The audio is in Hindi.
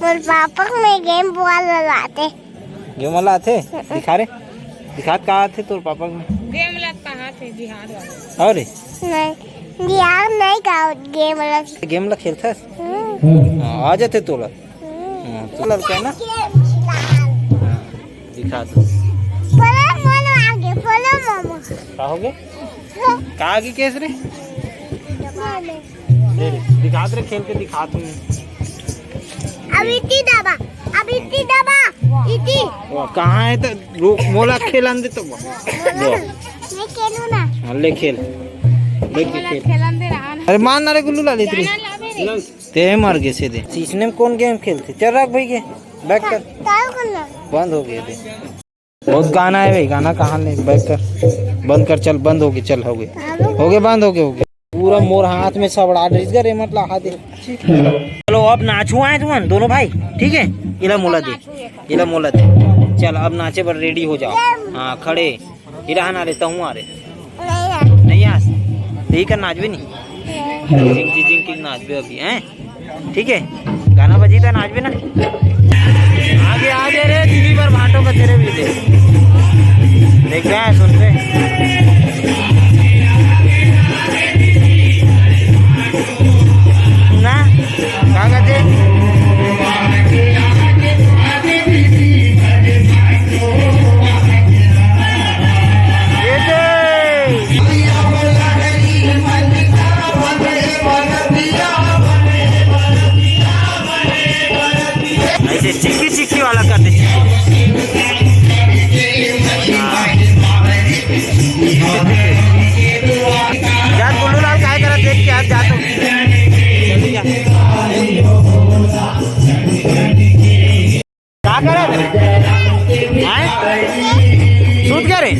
पापा में गेम वाला थे दिखा रे दिखा कहाँ थे तोर पापा में गेम कहाँ थे बिहार अरे नहीं गेम ला खेलता आ जाते तोला तो क्या ना दिखा दो क्या हो गया कहाँ की केस रे दिखा दे खेल के दिखा तुम कहाँ है तो मोला खेल दे तो ले खेल अरे मान ना रे गुल्लू ला लेती ते मर गए सीधे सीखने में कौन गेम खेलते चल रख भाई के बैक कर बंद हो गए थे बहुत गाना है भाई गाना कहाँ नहीं बैक कर बंद कर चल बंद हो गए चल हो गए बंद हो गए पूरा मोर हाथ में सबड़ा रे मतलब हाथ चलो अब नाचू आए तुम दोनों भाई ठीक है। इला मोला दे चल अब नाचे पर रेडी हो जाओ। हाँ खड़े इला ना रे तहूँ आ रे नहीं आ यही कर नाच भी नहीं जिंग नाच भी अभी हैं ठीक है। गाना बजी था नाच भी ना आगे आ दे रे टीवी पर भाटो का तेरे भी देख रहे हैं सुन रहे ना क्या कहते ऐसे चिक्की वाला करते सूद क्या रे